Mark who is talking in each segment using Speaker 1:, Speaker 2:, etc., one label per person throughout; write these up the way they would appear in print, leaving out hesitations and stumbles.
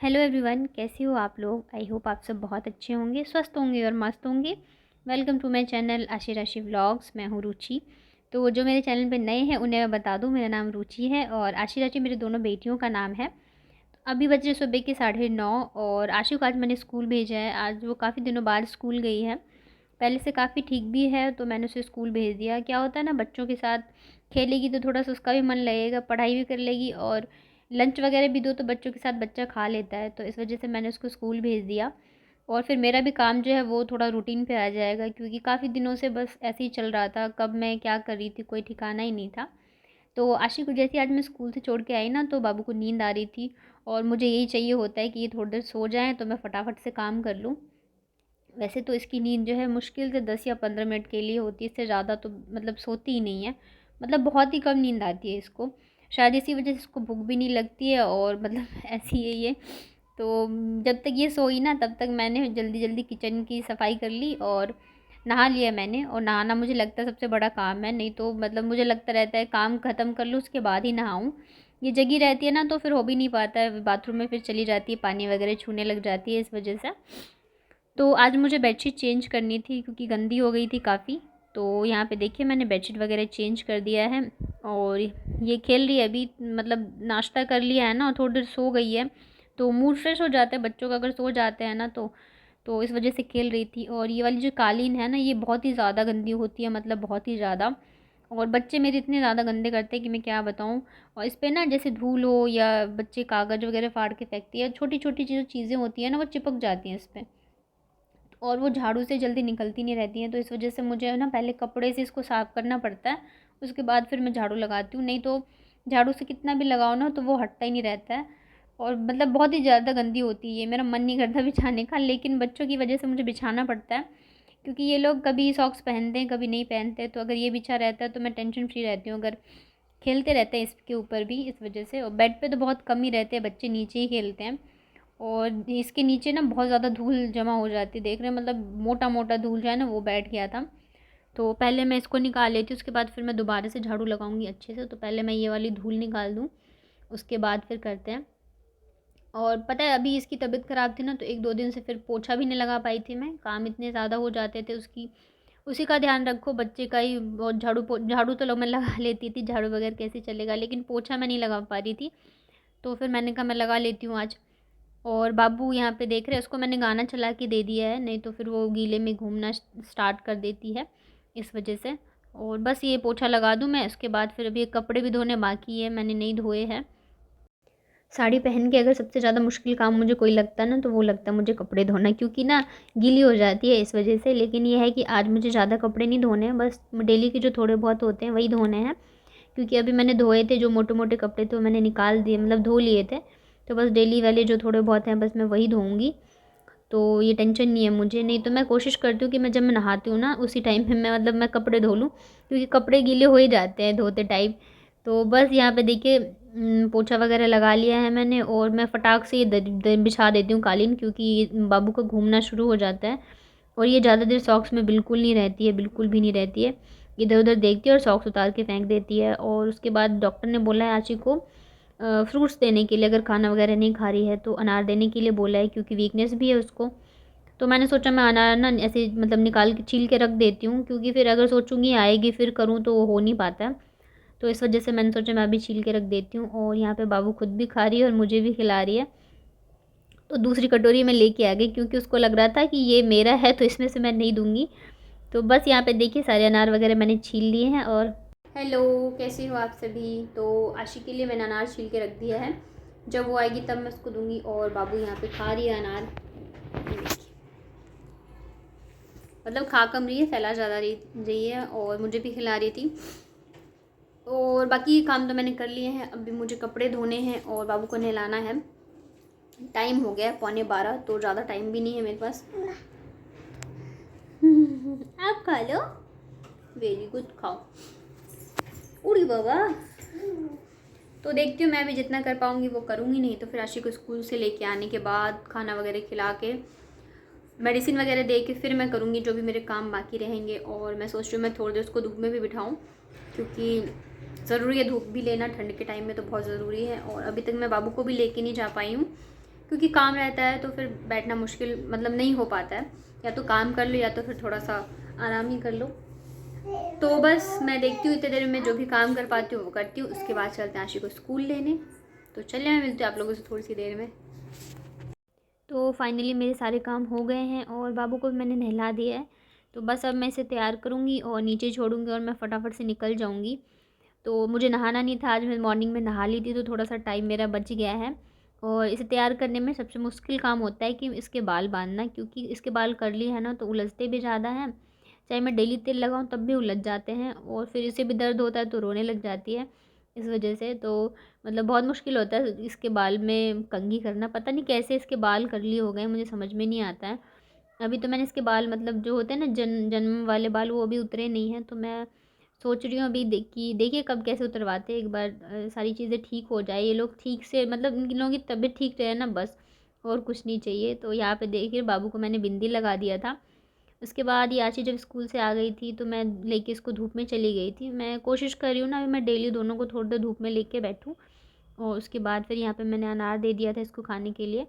Speaker 1: Hello everyone, कैसे हो आप लोग। आई होप आप सब बहुत अच्छे होंगे, स्वस्थ होंगे और मस्त होंगे। वेलकम टू माय चैनल आशी राशि व्लॉग्स। मैं हूँ रुचि। तो जो मेरे चैनल पे नए हैं उन्हें मैं बता दूँ, मेरा नाम रुचि है और आशी राशि मेरी दोनों बेटियों का नाम है। अभी बजे सुबह के 9:30 और आशी को आज मैंने स्कूल भेजा है। आज वो काफ़ी दिनों बाद स्कूल गई है। पहले से काफ़ी ठीक भी है, तो मैंने उसे स्कूल भेज दिया। क्या होता है ना, बच्चों के साथ खेलेगी तो थोड़ा सा उसका भी मन लगेगा, पढ़ाई भी कर लेगी और लंच वगैरह भी दो तो बच्चों के साथ बच्चा खा लेता है। तो इस वजह से मैंने उसको स्कूल भेज दिया और फिर मेरा भी काम जो है वो थोड़ा रूटीन पे आ जाएगा, क्योंकि काफ़ी दिनों से बस ऐसे ही चल रहा था। कब मैं क्या कर रही थी कोई ठिकाना ही नहीं था। तो आशी को जैसे आज मैं स्कूल से छोड़ के आई ना, तो बाबू को नींद आ रही थी और मुझे यही चाहिए होता है कि ये थोड़ी देर सो जाएँ तो मैं फटाफट से काम कर लूँ। वैसे तो इसकी नींद जो है मुश्किल से 10 या 15 मिनट के लिए होती है, इससे ज़्यादा तो मतलब सोती ही नहीं है। मतलब बहुत ही कम नींद आती है इसको। शायद इसी वजह से इसको भूख भी नहीं लगती है और मतलब ऐसी है ये। तो जब तक ये सोई ना तब तक मैंने जल्दी जल्दी किचन की सफाई कर ली और नहा लिया मैंने। और नहाना मुझे लगता है सबसे बड़ा काम है, नहीं तो मतलब मुझे लगता रहता है काम ख़त्म कर लूँ उसके बाद ही नहाऊँ। ये जगी रहती है ना तो फिर हो भी नहीं पाता है, बाथरूम में फिर चली जाती है, पानी वगैरह छूने लग जाती है इस वजह से। तो आज मुझे बेडशीट चेंज करनी थी क्योंकि गंदी हो गई थी काफ़ी। तो यहाँ पे देखिए मैंने बेडशीट वगैरह चेंज कर दिया है और ये खेल रही है अभी। मतलब नाश्ता कर लिया है ना और थोड़ी देर सो गई है, तो मूड फ्रेश हो जाता है बच्चों का अगर सो जाते हैं ना तो इस वजह से खेल रही थी। और ये वाली जो कालीन है ना, ये बहुत ही ज़्यादा गंदी होती है, मतलब बहुत ही ज़्यादा। और बच्चे मेरे इतने ज़्यादा गंदे करते हैं कि मैं क्या बताऊँ। और इस पर ना जैसे धूल हो या बच्चे कागज़ वगैरह फाड़ के फेंकती है, छोटी छोटी जो चीज़ें होती हैं ना वो चिपक जाती हैं इस पर, और वो झाड़ू से जल्दी निकलती नहीं रहती हैं। तो इस वजह से मुझे ना पहले कपड़े से इसको साफ़ करना पड़ता है, उसके बाद फिर मैं झाड़ू लगाती हूँ। नहीं तो झाड़ू से कितना भी लगाओ ना तो वो हटता ही नहीं रहता है। और मतलब बहुत ही ज़्यादा गंदी होती है ये, मेरा मन नहीं करता बिछाने का, लेकिन बच्चों की वजह से मुझे बिछाना पड़ता है। क्योंकि ये लोग कभी सॉक्स पहनते हैं कभी नहीं पहनते, तो अगर ये बिछा रहता है तो मैं टेंशन फ्री रहती हूँ। अगर खेलते रहते हैं इसके ऊपर भी इस वजह से। और बेड पे तो बहुत कम ही रहते हैं बच्चे, नीचे ही खेलते हैं। और इसके नीचे ना बहुत ज़्यादा धूल जमा हो जाती है, देख रहे हैं मतलब मोटा मोटा धूल जो है ना वो बैठ गया था। तो पहले मैं इसको निकाल लेती हूँ, उसके बाद फिर मैं दोबारा से झाड़ू लगाऊंगी अच्छे से। तो पहले मैं ये वाली धूल निकाल दूँ, उसके बाद फिर करते हैं। और पता है अभी इसकी तबीयत ख़राब थी ना, तो 1-2 दिन से फिर पोछा भी नहीं लगा पाई थी मैं, काम इतने ज़्यादा हो जाते थे उसकी। उसी का ध्यान रखो बच्चे का ही। और झाड़ू तो लोग मैं लगा लेती थी, झाड़ू बगैर कैसे चलेगा, लेकिन पोछा मैं नहीं लगा पा रही थी। तो फिर मैंने कहा मैं लगा लेती हूँ आज। और बाबू यहाँ पे देख रहे हैं, उसको मैंने गाना चला के दे दिया है, नहीं तो फिर वो गीले में घूमना स्टार्ट कर देती है इस वजह से। और बस ये पोछा लगा दूँ मैं, उसके बाद फिर अभी कपड़े भी धोने बाकी है, मैंने नहीं धोए हैं। साड़ी पहन के अगर सबसे ज़्यादा मुश्किल काम मुझे कोई लगता है ना तो वो लगता है मुझे कपड़े धोना, क्योंकि ना गीली हो जाती है इस वजह से। लेकिन ये है कि आज मुझे ज़्यादा कपड़े नहीं धोने हैं, बस डेली के जो थोड़े बहुत होते हैं वही धोने हैं। क्योंकि अभी मैंने धोए थे जो मोटे मोटे कपड़े थे वो मैंने निकाल दिए, मतलब धो लिए थे। तो बस डेली वाले जो थोड़े बहुत हैं बस मैं वही धोऊँगी। तो ये टेंशन नहीं है मुझे। नहीं तो मैं कोशिश करती हूँ कि मैं जब मैं नहाती हूँ ना उसी टाइम पे मैं मतलब मैं कपड़े धो लूँ, क्योंकि कपड़े गीले हो ही जाते हैं धोते टाइम। तो बस यहाँ पे देखिए पोछा वगैरह लगा लिया है मैंने और मैं फटाक से ये बिछा देती हूँ कालीन, क्योंकि बाबू का घूमना शुरू हो जाता है। और ये ज़्यादा देर सॉक्स में बिल्कुल नहीं रहती है, बिल्कुल भी नहीं रहती है। इधर उधर देखती है और सॉक्स उतार के फेंक देती है। और उसके बाद डॉक्टर ने बोला है आशी को फ्रूट्स देने के लिए, अगर खाना वगैरह नहीं खा रही है तो अनार देने के लिए बोला है, क्योंकि वीकनेस भी है उसको। तो मैंने सोचा मैं अनार ना ऐसे मतलब निकाल के छील के रख देती हूँ, क्योंकि फिर अगर सोचूंगी आएगी फिर करूँ तो वो हो नहीं पाता है। तो इस वजह से मैंने सोचा मैं अभी छील के रख देती हूँ। और यहाँ पे बाबू खुद भी खा रही है और मुझे भी खिला रही है। तो दूसरी कटोरी में लेके आ गई, क्योंकि उसको लग रहा था कि ये मेरा है तो इसमें से मैं नहीं दूँगी। तो बस यहाँ पे देखिए सारे अनार वगैरह मैंने छील लिए हैं। और हेलो, कैसे हो आप सभी। तो आशी के लिए मैंने अनार छील के रख दिया है, जब वो आएगी तब मैं उसको दूंगी। और बाबू यहाँ पे खा रही है अनार, मतलब खा कम रही है, फैला ज़्यादा रही है और मुझे भी खिला रही थी। और बाकी काम तो मैंने कर लिए हैं, अभी मुझे कपड़े धोने हैं और बाबू को नहलाना है। टाइम हो गया है 11:15, तो ज़्यादा टाइम भी नहीं है मेरे पास। आप खा लो, वेरी गुड, खाओ। उड़ी बाबा। तो देखती हूँ मैं भी जितना कर पाऊँगी वो करूँगी, नहीं तो फिर आशी को स्कूल से लेके आने के बाद खाना वगैरह खिला के मेडिसिन वगैरह दे के फिर मैं करूँगी जो भी मेरे काम बाकी रहेंगे। और मैं सोच रही हूँ मैं थोड़ी देर उसको धूप में भी बिठाऊँ, क्योंकि ज़रूरी है धूप भी लेना ठंड के टाइम में, तो बहुत ज़रूरी है। और अभी तक मैं बाबू को भी लेके नहीं जा पाई हूँ, क्योंकि काम रहता है तो फिर बैठना मुश्किल मतलब नहीं हो पाता है, या तो काम कर लो या तो फिर थोड़ा सा आराम ही कर लो। तो बस मैं देखती हूँ इतने देर में जो भी काम कर पाती हूँ वो करती हूँ, उसके बाद चलते हैं आशी को स्कूल लेने। तो चलिए मैं मिलती हूँ आप लोगों से थोड़ी सी देर में। तो फाइनली मेरे सारे काम हो गए हैं और बाबू को मैंने नहला दिया है। तो बस अब मैं इसे तैयार करूँगी और नीचे छोड़ूँगी और मैं फटाफट से निकल जाऊँगी। तो मुझे नहाना नहीं था, आज मैं मॉर्निंग में नहा ली थी, तो थोड़ा सा टाइम मेरा बच गया है। और इसे तैयार करने में सबसे मुश्किल काम होता है कि इसके बाल बांधना, क्योंकि इसके बाल कर्ली है ना तो उलझते भी ज़्यादा हैं। चाहे मैं डेली तेल लगाऊँ तब भी उलझ जाते हैं, और फिर इसे भी दर्द होता है तो रोने लग जाती है इस वजह से। तो मतलब बहुत मुश्किल होता है इसके बाल में कंघी करना। पता नहीं कैसे इसके बाल कर्ली हो गए, मुझे समझ में नहीं आता है। अभी तो मैंने इसके बाल मतलब जो होते हैं ना जन्म वाले बाल, वो अभी उतरे नहीं हैं। तो मैं सोच रही हूँ अभी देखिए कब कैसे उतरवाते हैं, एक बार सारी चीज़ें ठीक हो जाए, ये लोग ठीक से मतलब इन लोगों की तबीयत ठीक रहे ना बस, और कुछ नहीं चाहिए। तो यहाँ पे देखिए बाबू को मैंने बिंदी लगा दिया था। उसके बाद याची जब स्कूल से आ गई थी तो मैं लेके इसको धूप में चली गई थी। मैं कोशिश कर रही हूँ ना अभी मैं डेली दोनों को थोड़ी देर धूप में लेके बैठूँ। और उसके बाद फिर यहाँ पे मैंने अनार दे दिया था इसको खाने के लिए।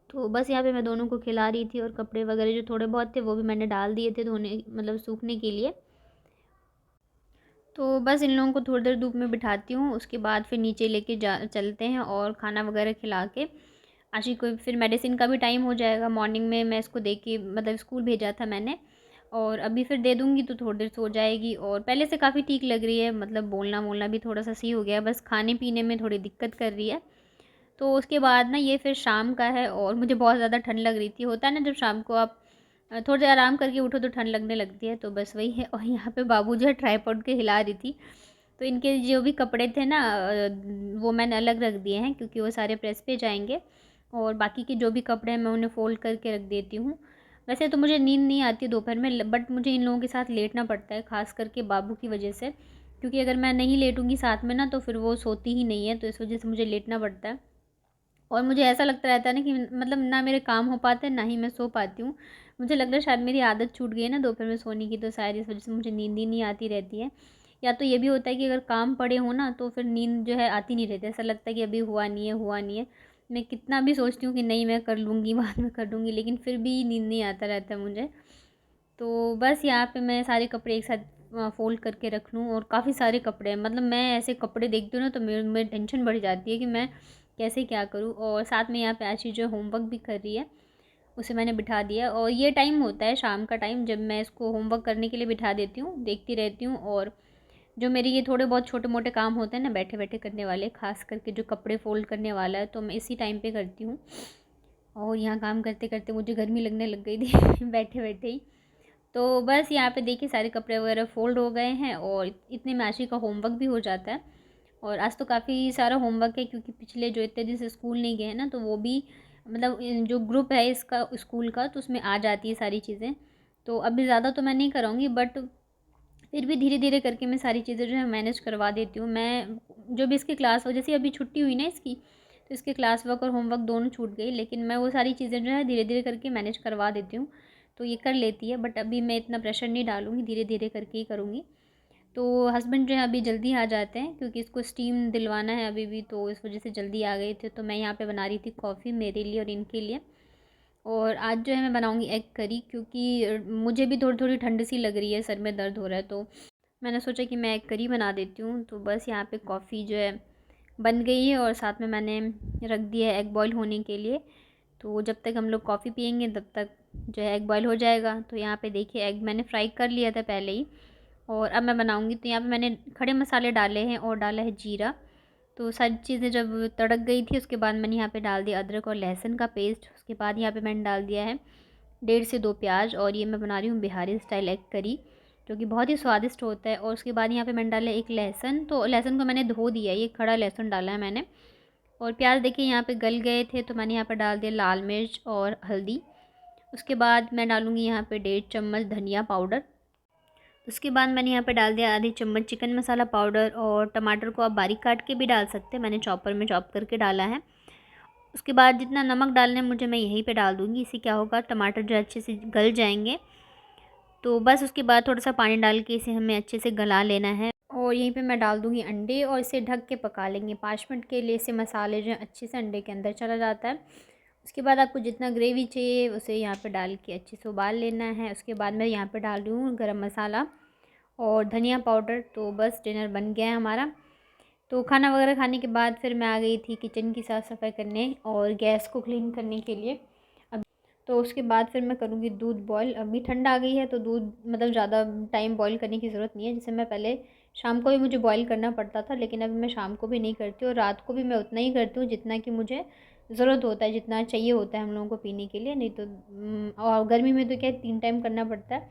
Speaker 1: तो बस यहाँ पे मैं दोनों को खिला रही थी, और कपड़े वगैरह जो थोड़े बहुत थे वो भी मैंने डाल दिए थे धोने मतलब सूखने के लिए। तो बस इन लोगों को थोड़ी देर धूप में बिठाती हूँ, उसके बाद फिर नीचे लेके जा चलते हैं और खाना वगैरह खिला के आशी को फिर मेडिसिन का भी टाइम हो जाएगा। मॉर्निंग में मैं इसको दे के मतलब स्कूल भेजा था मैंने, और अभी फिर दे दूँगी तो थोड़ी देर सो जाएगी। और पहले से काफ़ी ठीक लग रही है, मतलब बोलना बोलना भी थोड़ा सा सही हो गया है, बस खाने पीने में थोड़ी दिक्कत कर रही है। तो उसके बाद ना ये फिर शाम का है और मुझे बहुत ज़्यादा ठंड लग रही थी। होता है ना जब शाम को आप थोड़ी देर आराम करके उठो तो ठंड लगने लगती है, तो बस वही है। और यहाँ पे बाबू जो है ट्राइपॉड के हिला रही थी, तो इनके जो भी कपड़े थे ना वो मैंने अलग रख दिए हैं क्योंकि वो सारे प्रेस पे जाएंगे। और बाकी के जो भी कपड़े हैं मैं उन्हें फ़ोल्ड करके रख देती हूँ। वैसे तो मुझे नींद नहीं आती दोपहर में, बट मुझे इन लोगों के साथ लेटना पड़ता है, ख़ास करके बाबू की वजह से, क्योंकि अगर मैं नहीं लेटूँगी साथ में ना तो फिर वो सोती ही नहीं है, तो इस वजह से मुझे लेटना पड़ता है। और मुझे ऐसा लगता रहता है ना कि मतलब ना मेरे काम हो पाते हैं ना ही मैं सो पाती हूँ। मुझे लग रहा है शायद मेरी आदत छूट गई है ना दोपहर में सोने की, तो शायद इस वजह से मुझे नींद ही नहीं आती रहती है। या तो ये भी होता है कि अगर काम पड़े हो ना तो फिर नींद जो है आती नहीं रहती, ऐसा लगता है कि अभी हुआ नहीं है हुआ नहीं है। मैं कितना भी सोचती हूँ कि नहीं मैं कर लूँगी बाद में कर लूँगी, लेकिन फिर भी नींद नहीं आता रहता है मुझे। तो बस यहाँ पे मैं सारे कपड़े एक साथ फ़ोल्ड करके रख लूँ, और काफ़ी सारे कपड़े हैं, मतलब मैं ऐसे कपड़े देखती हूँ ना तो मेरे में टेंशन बढ़ जाती है कि मैं कैसे क्या करूँ। और साथ में यहाँ पे आशी जो होमवर्क भी कर रही है, उसे मैंने बिठा दिया। और ये टाइम होता है शाम का टाइम जब मैं इसको होमवर्क करने के लिए बिठा देती हूँ, देखती रहती हूँ। और जो मेरे ये थोड़े बहुत छोटे मोटे काम होते हैं ना बैठे बैठे करने वाले, ख़ास करके जो कपड़े फ़ोल्ड करने वाला है, तो मैं इसी टाइम पे करती हूँ। और यहाँ काम करते करते मुझे गर्मी लगने लग गई थी बैठे बैठे ही। तो बस यहाँ पे देखिए सारे कपड़े वगैरह फ़ोल्ड हो गए हैं, और इतने में आशी का होमवर्क भी हो जाता है। और आज तो काफ़ी सारा होमवर्क है क्योंकि पिछले जो इतने दिन से स्कूल नहीं गए हैं ना, तो वो भी मतलब जो ग्रुप है इसका स्कूल का, तो उसमें आ जाती है सारी चीज़ें। तो अभी ज़्यादा तो मैं नहीं कराऊँगी, बट फिर भी धीरे धीरे करके मैं सारी चीज़ें जो है मैनेज करवा देती हूँ। मैं जो भी इसकी क्लास हो, जैसे अभी छुट्टी हुई ना इसकी, तो इसके क्लास वर्क और होमवर्क दोनों छूट गई, लेकिन मैं वो सारी चीज़ें जो है धीरे धीरे करके मैनेज करवा देती हूँ। तो ये कर लेती है, बट अभी मैं इतना प्रेशर नहीं डालूँगी, धीरे धीरे करके ही करूँगी। तो हस्बैंड जो है अभी जल्दी आ जाते हैं क्योंकि इसको स्टीम दिलवाना है अभी भी, तो इस वजह से जल्दी आ गए थे। तो मैं यहाँ पे बना रही थी कॉफ़ी मेरे लिए और इनके लिए। और आज जो है मैं बनाऊँगी एग करी, क्योंकि मुझे भी थोड़ी थोड़ी ठंड सी लग रही है, सर में दर्द हो रहा है, तो मैंने सोचा कि मैं एग करी बना देती हूँ। तो बस यहाँ पे कॉफ़ी जो है बन गई है, और साथ में मैंने रख दिया है एग बॉईल होने के लिए। तो जब तक हम लोग कॉफ़ी पियेंगे तब तक जो है एग बॉईल हो जाएगा। तो यहाँ पे देखिए एग मैंने फ्राई कर लिया था पहले ही, और अब मैं बनाऊँगी। तो यहाँ पे मैंने खड़े मसाले डाले हैं और डाला है जीरा। तो सारी चीज़ें जब तड़क गई थी उसके बाद मैंने यहाँ पे डाल दिया अदरक और लहसुन का पेस्ट। उसके बाद यहाँ पे मैंने डाल दिया है 1.5 से 2 प्याज, और ये मैं बना रही हूँ बिहारी स्टाइल एग करी, जो कि बहुत ही स्वादिष्ट होता है। और उसके बाद यहाँ पे मैंने डाला एक लहसुन, तो लहसुन को मैंने धो दिया, ये खड़ा लहसुन डाला है मैंने। और प्याज देखिए यहाँ पे गल गए थे, तो मैंने यहाँ पर डाल दिया लाल मिर्च और हल्दी। उसके बाद मैं डालूँगी यहाँ पे 1.5 चम्मच धनिया पाउडर। उसके बाद मैंने यहाँ पे डाल दिया आधी चम्मच चिकन मसाला पाउडर, और टमाटर को आप बारीक काट के भी डाल सकते हैं, मैंने चॉपर में चॉप करके डाला है। उसके बाद जितना नमक डालना है मुझे मैं यहीं पे डाल दूँगी, इससे क्या होगा टमाटर जो अच्छे से गल जाएंगे। तो बस उसके बाद थोड़ा सा पानी डाल के इसे हमें अच्छे से गला लेना है। और यहीं पे मैं डाल दूँगी अंडे और इसे ढक के पका लेंगे 5 मिनट के लिए। इससे मसाले जो हैं अच्छे से अंडे के अंदर चला जाता है। उसके बाद आपको जितना ग्रेवी चाहिए उसे यहाँ पे डाल के अच्छे से उबाल लेना है। उसके बाद मैं यहाँ पे डाल रही हूँ गरम मसाला और धनिया पाउडर। तो बस डिनर बन गया है हमारा। तो खाना वगैरह खाने के बाद फिर मैं आ गई थी किचन की साफ़ सफाई करने और गैस को क्लीन करने के लिए। अब तो उसके बाद फिर मैं करूँगी दूध बॉयल। अभी ठंड आ गई है तो दूध मतलब ज़्यादा टाइम बॉयल करने की ज़रूरत नहीं है। जैसे मैं पहले शाम को भी मुझे बॉयल करना पड़ता था, लेकिन अभी मैं शाम को भी नहीं करती और रात को भी मैं उतना ही करती हूँ जितना कि मुझे ज़रूरत होता है, जितना चाहिए होता है हम लोगों को पीने के लिए। नहीं तो और गर्मी में तो क्या 3 टाइम करना पड़ता है।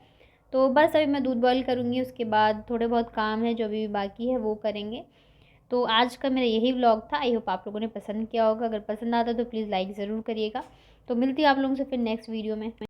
Speaker 1: तो बस अभी मैं दूध बॉयल करूँगी, उसके बाद थोड़े बहुत काम है जो अभी बाकी है वो करेंगे। तो आज का मेरा यही व्लॉग था। आई होप आप लोगों ने पसंद किया होगा। अगर पसंद आता तो प्लीज़ लाइक ज़रूर करिएगा। तो मिलती हूँ आप लोगों से फिर नेक्स्ट वीडियो में।